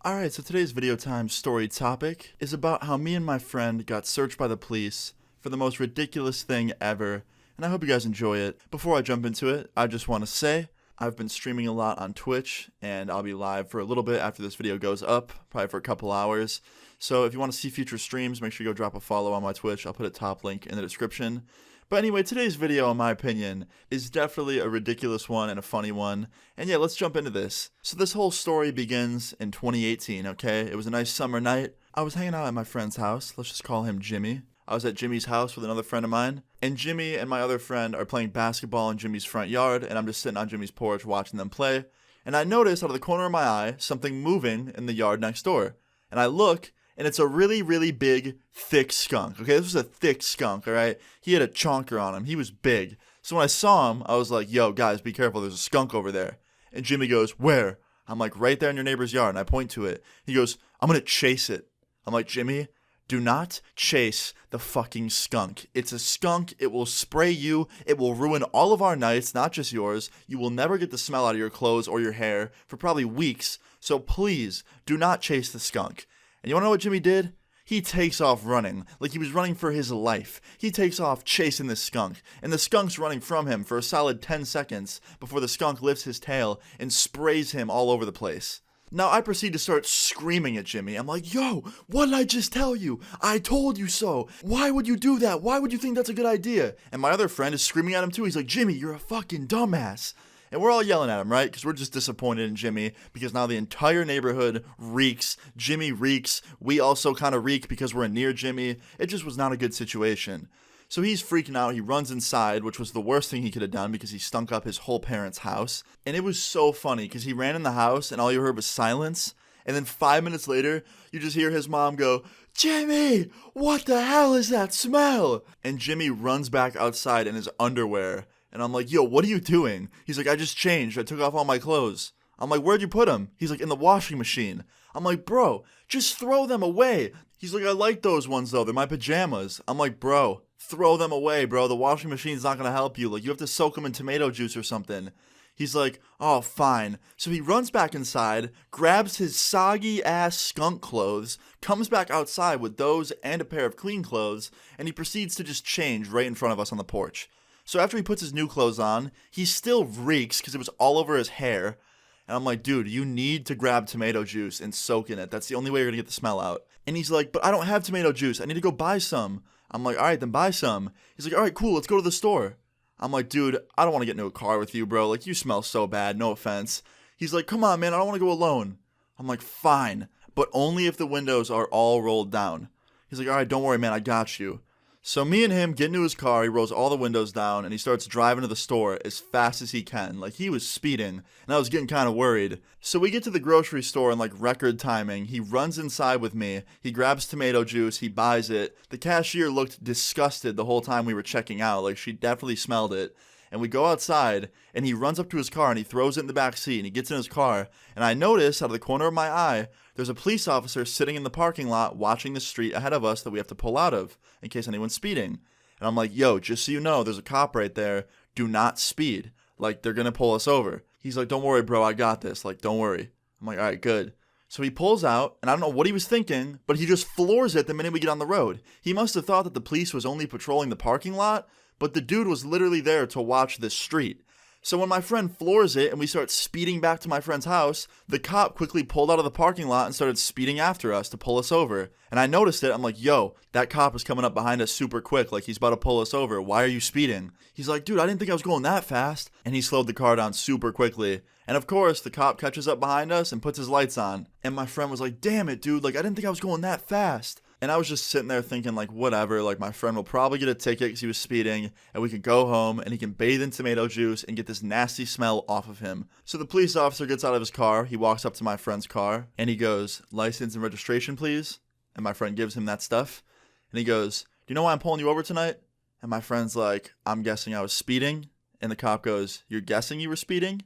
Alright, so today's video time story topic is about how me and my friend got searched by the police for the most ridiculous thing ever, and I hope you guys enjoy it. Before I jump into it, I just want to say I've been streaming a lot on Twitch, and I'll be live for a little bit after this video goes up, probably for a couple hours. So if you want to see future streams, make sure you go drop a follow on my Twitch. I'll put a top link in the description. But anyway, today's video, in my opinion, is definitely a ridiculous one and a funny one. And yeah, let's jump into this. So this whole story begins in 2018, okay? It was a nice summer night. I was hanging out at my friend's house. Let's just call him Jimmy. I was at Jimmy's house with another friend of mine. And Jimmy and my other friend are playing basketball in Jimmy's front yard. And I'm just sitting on Jimmy's porch watching them play. And I notice out of the corner of my eye something moving in the yard next door. And I look, and it's a really, really big, thick skunk. Okay, this was a thick skunk, all right? He had a chonker on him. He was big. So when I saw him, I was like, yo, guys, be careful. There's a skunk over there. And Jimmy goes, where? I'm like, right there in your neighbor's yard. And I point to it. He goes, I'm going to chase it. I'm like, Jimmy, do not chase the fucking skunk. It's a skunk. It will spray you. It will ruin all of our nights, not just yours. You will never get the smell out of your clothes or your hair for probably weeks. So please, do not chase the skunk. And you want to know what Jimmy did? He takes off running, like he was running for his life. He takes off chasing the skunk, and the skunk's running from him for a solid 10 seconds before the skunk lifts his tail and sprays him all over the place. Now I proceed to start screaming at Jimmy. I'm like, yo, what did I just tell you? I told you so. Why would you do that? Why would you think that's a good idea? And my other friend is screaming at him too. He's like, Jimmy, you're a fucking dumbass. And we're all yelling at him, right? Because we're just disappointed in Jimmy because now the entire neighborhood reeks. Jimmy reeks. We also kind of reek because we're near Jimmy. It just was not a good situation. So he's freaking out. He runs inside, which was the worst thing he could have done because he stunk up his whole parents' house. And it was so funny because he ran in the house and all you heard was silence. And then 5 minutes later, you just hear his mom go, Jimmy, what the hell is that smell? And Jimmy runs back outside in his underwear. And I'm like, yo, what are you doing? He's like, I just changed. I took off all my clothes. I'm like, where'd you put them? He's like, in the washing machine. I'm like, bro, just throw them away. He's like, I like those ones, though. They're my pajamas. I'm like, bro, throw them away, bro. The washing machine's not going to help you. Like, you have to soak them in tomato juice or something. He's like, oh, fine. So he runs back inside, grabs his soggy-ass skunk clothes, comes back outside with those and a pair of clean clothes, and he proceeds to just change right in front of us on the porch. So after he puts his new clothes on, he still reeks because it was all over his hair. And I'm like, dude, you need to grab tomato juice and soak in it. That's the only way you're going to get the smell out. And he's like, but I don't have tomato juice. I need to go buy some. I'm like, all right, then buy some. He's like, all right, cool, let's go to the store. I'm like, dude, I don't want to get into a car with you, bro. Like, you smell so bad, no offense. He's like, come on, man, I don't want to go alone. I'm like, fine, but only if the windows are all rolled down. He's like, all right, don't worry, man, I got you. So me and him get into his car, he rolls all the windows down, and he starts driving to the store as fast as he can. Like, he was speeding, and I was getting kind of worried. So we get to the grocery store in, like, record timing. He runs inside with me. He grabs tomato juice. He buys it. The cashier looked disgusted the whole time we were checking out. Like, she definitely smelled it. And we go outside, and he runs up to his car, and he throws it in the back seat, and he gets in his car. And I notice, out of the corner of my eye, there's a police officer sitting in the parking lot watching the street ahead of us that we have to pull out of in case anyone's speeding. And I'm like, yo, just so you know, there's a cop right there. Do not speed. Like, they're going to pull us over. He's like, don't worry, bro, I got this. Like, don't worry. I'm like, all right, good. So he pulls out, and I don't know what he was thinking, but he just floors it the minute we get on the road. He must have thought that the police was only patrolling the parking lot, but the dude was literally there to watch this street. So when my friend floors it and we start speeding back to my friend's house, the cop quickly pulled out of the parking lot and started speeding after us to pull us over. And I noticed it. I'm like, yo, that cop is coming up behind us super quick, like he's about to pull us over. Why are you speeding? He's like, dude, I didn't think I was going that fast. And he slowed the car down super quickly. And of course, the cop catches up behind us and puts his lights on. And my friend was like, damn it, dude, like I didn't think I was going that fast. And I was just sitting there thinking, like, whatever, like, my friend will probably get a ticket because he was speeding, and we can go home, and he can bathe in tomato juice and get this nasty smell off of him. So the police officer gets out of his car, he walks up to my friend's car, and he goes, license and registration, please? And my friend gives him that stuff, and he goes, do you know why I'm pulling you over tonight? And my friend's like, I'm guessing I was speeding. And the cop goes, you're guessing you were speeding?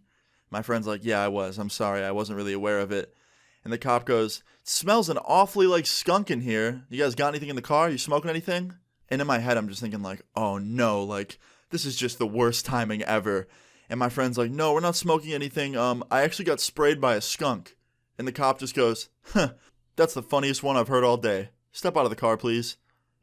My friend's like, yeah, I was. I'm sorry, I wasn't really aware of it. And the cop goes, smells an awfully like skunk in here. You guys got anything in the car? You smoking anything? And in my head, I'm just thinking like, oh no, like this is just the worst timing ever. And my friend's like, no, we're not smoking anything. I actually got sprayed by a skunk. And the cop just goes, huh, that's the funniest one I've heard all day. Step out of the car, please.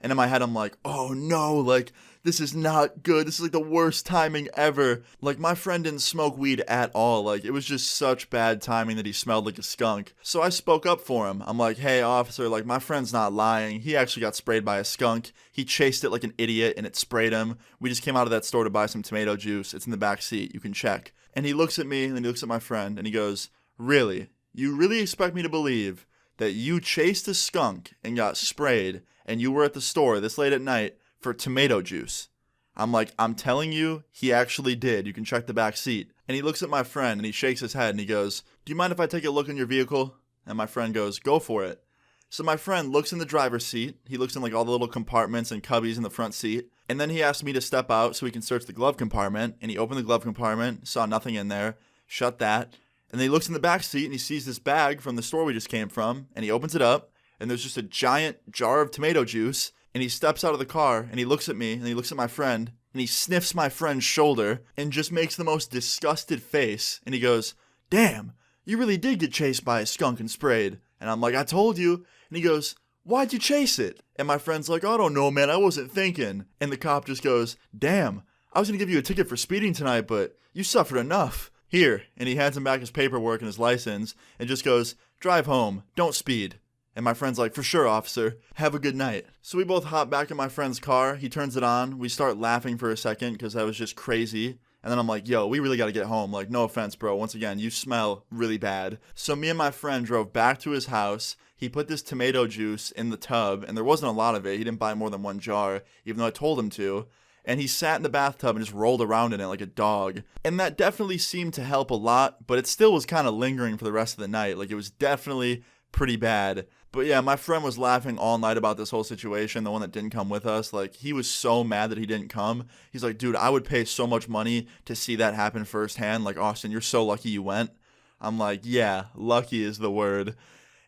And in my head, I'm like, oh no, like, this is not good. This is like the worst timing ever. Like, my friend didn't smoke weed at all. Like, it was just such bad timing that he smelled like a skunk. So I spoke up for him. I'm like, hey, officer, like, my friend's not lying. He actually got sprayed by a skunk. He chased it like an idiot and it sprayed him. We just came out of that store to buy some tomato juice. It's in the back seat. You can check. And he looks at me and then he looks at my friend and he goes, really? You really expect me to believe that you chased a skunk and got sprayed and you were at the store this late at night for tomato juice? I'm like, I'm telling you, he actually did. You can check the back seat. And he looks at my friend and he shakes his head and he goes, do you mind if I take a look in your vehicle? And my friend goes, go for it. So my friend looks in the driver's seat. He looks in like all the little compartments and cubbies in the front seat. And then he asked me to step out so he can search the glove compartment. And he opened the glove compartment, saw nothing in there, shut that. And then he looks in the back seat and he sees this bag from the store we just came from. And he opens it up and there's just a giant jar of tomato juice. And he steps out of the car and he looks at me and he looks at my friend and he sniffs my friend's shoulder and just makes the most disgusted face. And he goes, damn, you really did get chased by a skunk and sprayed. And I'm like, I told you. And he goes, why'd you chase it? And my friend's like, I don't know, man, I wasn't thinking. And the cop just goes, damn, I was going to give you a ticket for speeding tonight, but you suffered enough. Here. And he hands him back his paperwork and his license and just goes, drive home, don't speed. And my friend's like, for sure, officer. Have a good night. So we both hop back in my friend's car. He turns it on. We start laughing for a second because that was just crazy. And then I'm like, yo, we really got to get home. Like, no offense, bro. Once again, you smell really bad. So me and my friend drove back to his house. He put this tomato juice in the tub, and there wasn't a lot of it. He didn't buy more than one jar, even though I told him to. And he sat in the bathtub and just rolled around in it like a dog. And that definitely seemed to help a lot, but it still was kind of lingering for the rest of the night. Like, it was definitely pretty bad. But yeah, my friend was laughing all night about this whole situation, the one that didn't come with us. Like, he was so mad that he didn't come. He's like, dude, I would pay so much money to see that happen firsthand. Like, Austin, you're so lucky you went. I'm like, yeah, lucky is the word.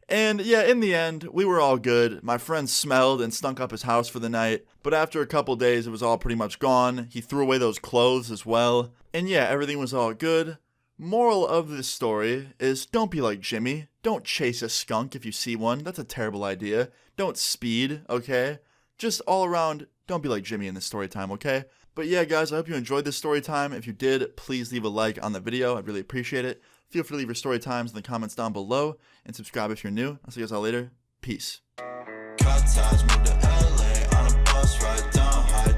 And yeah, in the end, we were all good. My friend smelled and stunk up his house for the night. But after a couple days, it was all pretty much gone. He threw away those clothes as well. And yeah, everything was all good. Moral of this story is don't be like Jimmy. Don't chase a skunk if you see one. That's a terrible idea. Don't speed, okay? Just all around, don't be like Jimmy in this story time, okay? But yeah, guys, I hope you enjoyed this story time. If you did, please leave a like on the video. I'd really appreciate it. Feel free to leave your story times in the comments down below. And subscribe if you're new. I'll see you guys all later. Peace. Cut ties, moved to LA on a bus right down high.